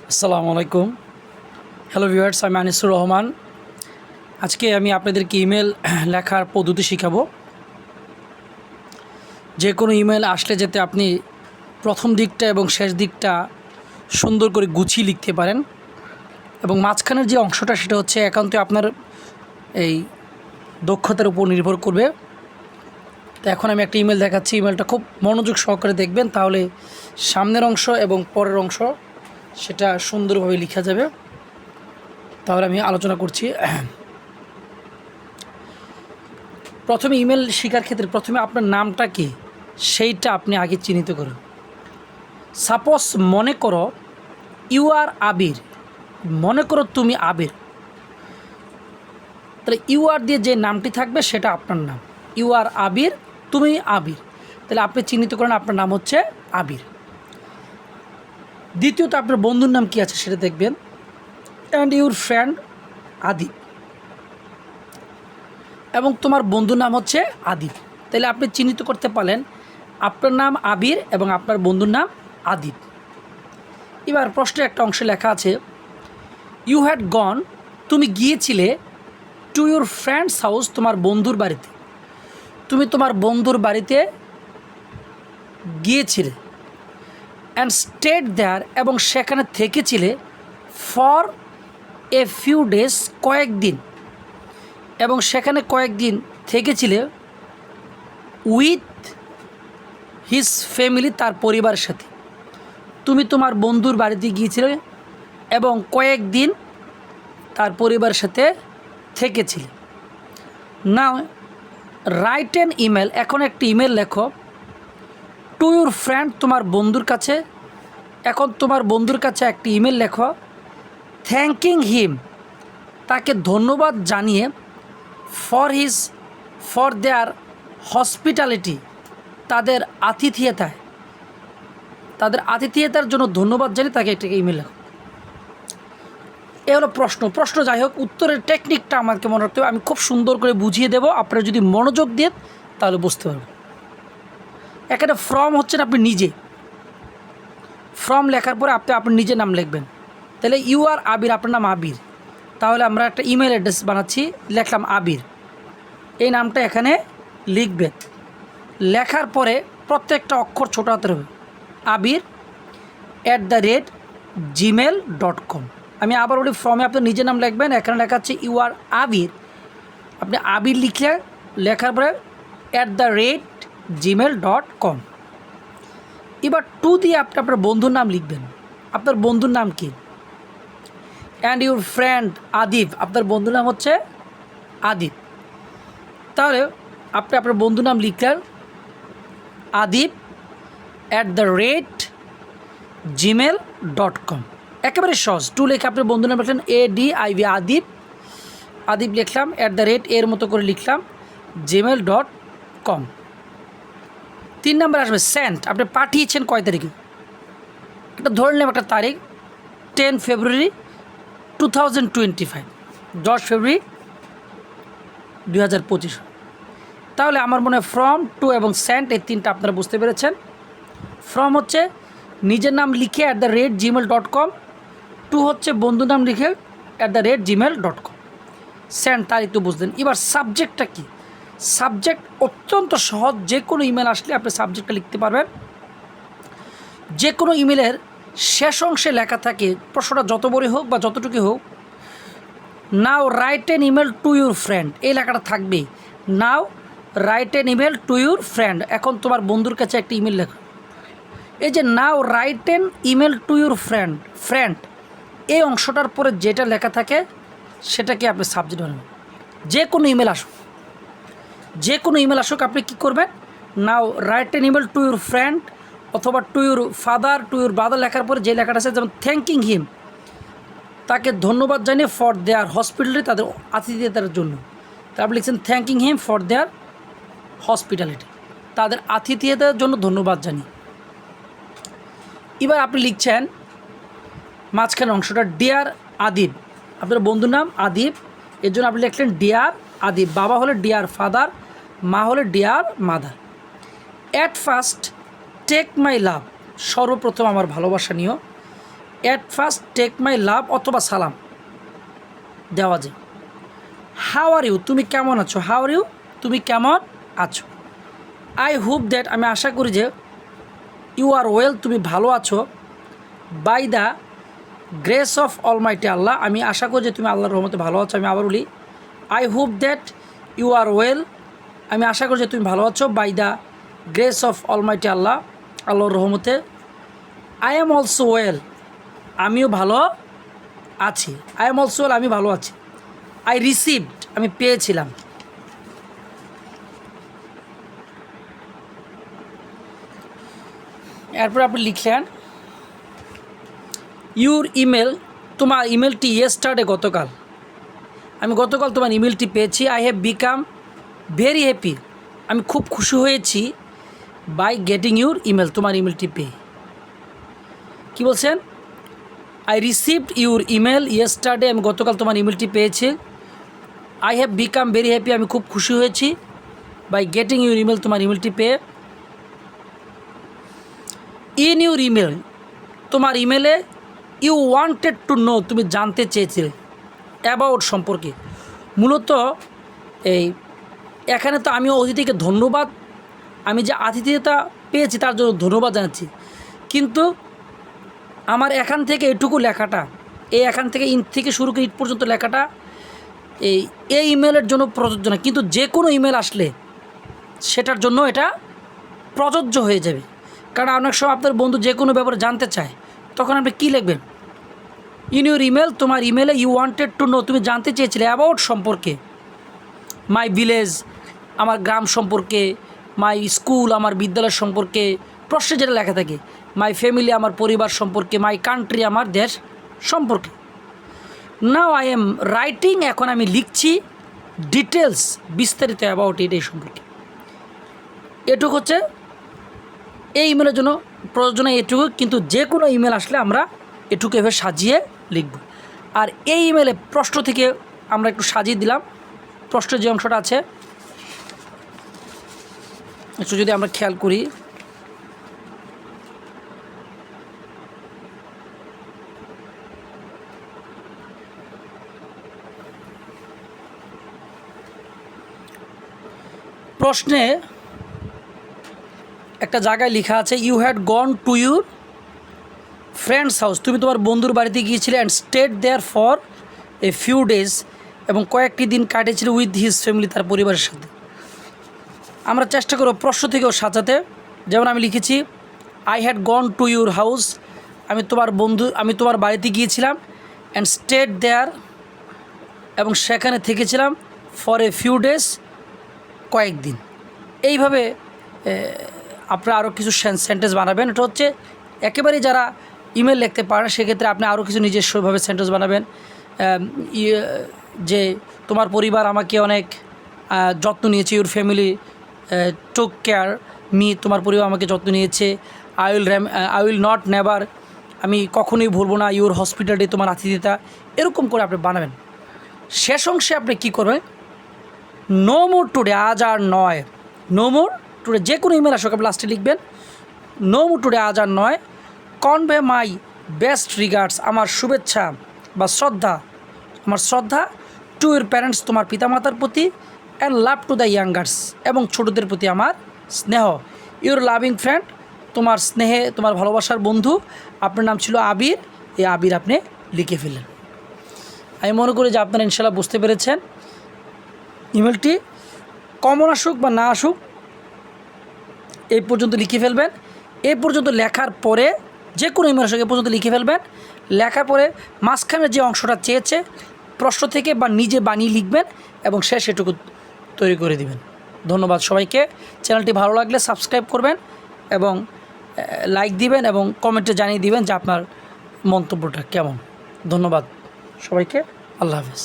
আসসালামু আলাইকুম। Hello viewers, আমি আনিসুর রহমান। আজকে আমি আপনাদেরকে ইমেল লেখার পদ্ধতি শেখাবো। যে কোনো ইমেল আসলে যাতে আপনি প্রথম দিকটা এবং শেষ দিকটা সুন্দর করে গুছিয়ে লিখতে পারেন, এবং মাঝখানের যে অংশটা সেটা হচ্ছে একান্তই আপনার এই দক্ষতার উপর নির্ভর করবে। তো এখন আমি একটা ইমেল দেখাচ্ছি। ইমেলটা খুব মনোযোগ সহকারে দেখবেন, তাহলে সামনের অংশ এবং পরের অংশ সেটা সুন্দরভাবে লেখা যাবে। তাহলে আমি আলোচনা করছি। প্রথমে ইমেল শেখার ক্ষেত্রে প্রথমে আপনার নামটা কি সেইটা আপনি আগে চিহ্নিত করুন। সাপোজ মনে করো ইউ আর আবির, মনে করো তুমি আবির, তাহলে ইউ আর দিয়ে যে নামটি থাকবে সেটা আপনার নাম। ইউ আর আবির, তুমি আবির, তাহলে আপনি চিহ্নিত করেন আপনার নাম হচ্ছে আবির। দ্বিতীয়ত আপনার বন্ধুর নাম কি আছে সেটা দেখবেন। অ্যান্ড ইউর ফ্রেন্ড আদিব, এবং তোমার বন্ধুর নাম হচ্ছে আদিব, তাহলে আপনি চিহ্নিত করতে পারলেন আপনার নাম আবির এবং আপনার বন্ধুর নাম আদিব। এবার প্রশ্নের একটা অংশে লেখা আছে ইউ হ্যাড গন, তুমি গিয়েছিলে টু ইউর ফ্রেন্ডস হাউস, তোমার বন্ধুর বাড়িতে। তুমি তোমার বন্ধুর বাড়িতে গিয়েছিলে। অ্যান্ড স্টেড দেয়ার, এবং সেখানে থেকেছিলে ফর এ ফিউ ডেজ, কয়েকদিন, এবং সেখানে কয়েকদিন থেকেছিলে উইথ হিজ ফ্যামিলি, তার পরিবারের সাথে। তুমি তোমার বন্ধুর বাড়িতে গিয়েছিলে এবং কয়েকদিন তার পরিবারের সাথে থেকেছিলে। নাও রাইট অ্যান ইমেল, এখন একটি ইমেল লেখো টু ইউর ফ্রেন্ড, তোমার বন্ধুর কাছে। এখন তোমার বন্ধুর কাছে একটি ইমেল লেখো থ্যাঙ্কিং হিম, তাকে ধন্যবাদ জানিয়ে ফর দেয়ার হসপিটালিটি, তাদের আতিথেয়তার জন্য ধন্যবাদ জানিয়ে তাকে একটা ইমেল লেখো। এ হলো প্রশ্ন। যাই হোক, উত্তরের টেকনিকটা আমাকে মনে রাখতে হবে। আমি খুব সুন্দর করে বুঝিয়ে দেবো, আপনারা যদি মনোযোগ দেন তাহলে বুঝতে পারবেন। এখানে ফ্রম হচ্ছেন আপনি নিজে। ফ্রম লেখার পরে আপনি নিজের নাম লিখবেন। তাহলে ইউ আর আবির, আপনার নাম আবির, তাহলে আমরা একটা ইমেল অ্যাড্রেস বানাচ্ছি, লিখলাম আবির, এই নামটা এখানে লিখবেন। লেখার পরে প্রত্যেকটা অক্ষর ছোটো হাতের হবে। আবির @gmail.com। আমি আবার বলি, ফর্মে আপনি নিজের নাম লিখবেন, এখানে লেখা হচ্ছে ইউ আর আবির, আপনি আবির লেখার পরে @gmail.com। এবার টু দিয়ে আপনি আপনার বন্ধুর নাম লিখবেন। আপনার বন্ধুর নাম কি? অ্যান্ড ইউর ফ্রেন্ড আদিব, আপনার বন্ধুর নাম হচ্ছে আদিব। তাহলে আপনি আপনার বন্ধুর নাম লিখলেন আদিব @gmail.com। একেবারে সহজ। টু লেখে আপনি বন্ধুর নাম লিখলেন ADIB, আদিব লিখলাম, এর মতো করে লিখলাম gmail.com। 3 নম্বর আসবে সেন্ট, আপনি পাঠিয়েছেন কয় তারিখে, এটা ধরে নিলাম একটা তারিখ 10 ফেব্রুয়ারি 2025, 10 ফেব্রুয়ারি 2025। তাহলে আমার মনে হয় ফ্রম, টু এবং সেন্ট, এই তিনটা আপনারা বুঝতে পেরেছেন। ফ্রম হচ্ছে নিজের নাম লিখে @gmail.com, টু হচ্ছে বন্ধুর নাম লিখে @gmail.com, সেন্ট তারিখ তো বুঝলেন। এবার সাবজেক্টটা কি? সাবজেক্ট অত্যন্ত সহজ। যে কোনো ইমেল আসলে আপনি সাবজেক্টটা লিখতে পারবেন। যে কোনো ইমেলের শেষ অংশে লেখা থাকে, প্রশ্নটা যত বড়ই হোক বা যতটুকু হোক, now write an email to your friend, এই লেখাটা থাকবেই। Now write an email to your friend, এখন তোমার বন্ধুর কাছে একটা ইমেল লেখো। এই যে now write an email to your friend, এই অংশটার পরে যেটা লেখা থাকে সেটাকে আপনি সাবজেক্ট বানাবেন। যে কোনো ইমেল আসুক আপনি কী করবেন, now write an email to your friend অথবা to your father, to your brother লেখার পরে যে লেখাটা আছে, যেমন থ্যাঙ্কিং হিম, তাকে ধন্যবাদ জানিয়ে ফর দেয়ার হসপিটালিটি, তাদের আতিথেয়তার জন্য। তারপর লিখছেন thanking him for their hospitality, তাদের আতিথেয়তার জন্য ধন্যবাদ জানিয়ে। এবার আপনি লিখছেন মাঝখানে অংশটা ডিয়ার আদিব, আপনার বন্ধুর নাম আদিব, এর জন্য আপনি লিখলেন ডিয়ার আদিব। বাবা হলে ডিয়ার ফাদার, মা হলে dear mother. At first take my love, সর্বপ্রথম আমার ভালোবাসা নিও। At first take my love অথবা সালাম দেওয়া যায়। হাউ আর ইউ, তুমি কেমন আছো, হাউ আর ইউ, তুমি কেমন আছো। আই হোপ দ্যাট, আমি আশা করি যে, ইউ আর ওয়েল, তুমি ভালো আছো। By the grace of almighty Allah, আমি আশা করি যে তুমি আল্লাহর রহমতে ভালো আছো। আমি আবার বলি, I hope that you are well, আমি আশা করি যে তুমি ভালো আছো। By the grace of almighty Allah, আল্লাহর রহমতে। আই এম অলসো ওয়েল, আমিও ভালো আছি। আই এম অলসো ওয়েল, আমি ভালো আছি। আই রিসিভড, আমি পেয়েছিলাম। এরপর আপনি লিখলেন ইউর ইমেল, তোমার ইমেলটি ইয়েস্টারডে, গতকাল। আমি গতকাল তোমার ইমেলটি পেয়েছি। I have become very happy, আমি খুব খুশি হয়েছি। বাই গেটিং ইউর ইমেল, তোমার ইমেলটি পেয়ে। কী বলছেন? I received your email yesterday, আমি গতকাল তোমার ইমেলটি পেয়েছি। I have become very happy, আমি খুব খুশি হয়েছি। বাই গেটিং ইউর ইমেল, তোমার ইমেলটি পেয়ে। ইন ইউর ইমেল, তোমার ইমেলে ইউ ওয়ান্টেড টু নো, তুমি জানতে চেয়েছিলে অ্যাবাউট, সম্পর্কে। মূলত এই এখানে তো আমি অতিথিকে ধন্যবাদ, আমি যে আতিথেয়তা পেয়েছি তার জন্য ধন্যবাদ জানাচ্ছি, কিন্তু আমার এখান থেকে এটুকু লেখাটা, এখান থেকে ইন থেকে শুরু করে ইট পর্যন্ত লেখাটা এই ইমেলের জন্য প্রযোজ্য না, কিন্তু যে কোনো ইমেল আসলে সেটার জন্য এটা প্রযোজ্য হয়ে যাবে। কারণ অনেক সময় আপনার বন্ধু যে কোনো ব্যাপারে জানতে চায়, তখন আপনি কী লিখবেন? ইন ইউর ইমেল, তোমার ইমেলে ইউ ওয়ান্টেড টু নো, তুমি জানতে চেয়েছিলে অ্যাবাউট, সম্পর্কে। মাই ভিলেজ, আমার গ্রাম সম্পর্কে। মাই স্কুল, আমার বিদ্যালয় সম্পর্কে। প্রশ্নে যেটা লেখা থাকে, মাই ফ্যামিলি, আমার পরিবার সম্পর্কে। মাই কান্ট্রি, আমার দেশ সম্পর্কে। নাও আই এম রাইটিং, এখন আমি লিখছি ডিটেলস, বিস্তারিত অ্যাবাউট ইট, এই সম্পর্কে। এটুকু হচ্ছে এই ইমেলের জন্য প্রয়োজন, এটুকু। কিন্তু যে কোনো ইমেল আসলে আমরা এটুকু এভাবে সাজিয়ে লিখব। আর এই ইমেলে প্রশ্ন থেকে আমরা একটু সাজিয়ে দিলাম। প্রশ্নের যে অংশটা আছে একটু যদি আমরা খেয়াল করি, প্রশ্নে একটা জায়গায় লেখা আছে you had gone to your friend's house, তুমি তোমার বন্ধুর বাড়িতে গিয়েছিলে। And stayed there for a few days, এবং কয়েকটি দিন কাটিয়েছিল উইথ হিজ ফ্যামিলি, তার পরিবারের সাথে। আমরা চেষ্টা করব প্রশ্ন থেকেও সাজাতে। যেমন আমি লিখেছি I had gone to your house, আমি তোমার বাড়িতে গিয়েছিলাম। অ্যান্ড স্টেড দেয়ার, এবং সেখানে থেকেছিলাম। ফর এ ফিউ ডেজ, কয়েকদিন। এইভাবে আপনারা আরও কিছু সেন্টেন্স বানাবেন। এটা হচ্ছে একেবারেই যারা ইমেল লিখতে পারেন, সেক্ষেত্রে আপনি আরও কিছু নিজস্বভাবে সেন্টেন্স বানাবেন। যে তোমার পরিবার আমাকে অনেক যত্ন নিয়েছে, your family took care me, তোমার পরিবার আমাকে যত্ন নিয়েছে। আই উইল নট নেভার, আমি কখনোই ভুলবো না। ইউর হসপিটালিটি, তোমার আতিথেয়তা। এরকম করে আপনি বানাবেন। শেষ অংশে আপনি কী করবেন? নো মোর টুডে, আজ আর নয়। নো মোর টুডে, যে কোনো ইমেল আসুক আপনি লাস্টে লিখবেন নো মোর টুডে, আজ আর নয়। কনভে মাই বেস্ট রিগার্ডস, আমার শুভেচ্ছা বা শ্রদ্ধা, আমার শ্রদ্ধা টু ইউর প্যারেন্টস, তোমার পিতামাতার প্রতি। And love to the youngers, এবং ছোটদের প্রতি আমার স্নেহ। ইউর লাভিং ফ্রেন্ড, তোমার স্নেহে, তোমার ভালোবাসার বন্ধু। আপনার নাম ছিল আবির, এই আবির আপনি লিখে ফেললেন। আমি মনে করি যে আপনারা ইনশাল্লাহ বুঝতে পেরেছেন। ইমেলটি কমন আসুক বা না আসুক, এই পর্যন্ত লিখে ফেলবেন। এই পর্যন্ত লেখার পরে, যে কোনো ইমেল আসুক এ পর্যন্ত লিখে ফেলবেন। লেখার পরে মাঝখানে যে অংশটা চেয়েছে প্রশ্ন থেকে বা নিজে বানিয়ে লিখবেন, এবং শেষ এটুকু তৈরি করে দিবেন। ধন্যবাদ সবাইকে। চ্যানেলটি ভালো লাগলে সাবস্ক্রাইব করবেন, এবং লাইক দিবেন, এবং কমেন্টে জানিয়ে দিবেন যে আপনার মন্তব্যটা কেমন। ধন্যবাদ সবাইকে। আল্লাহ হাফেজ।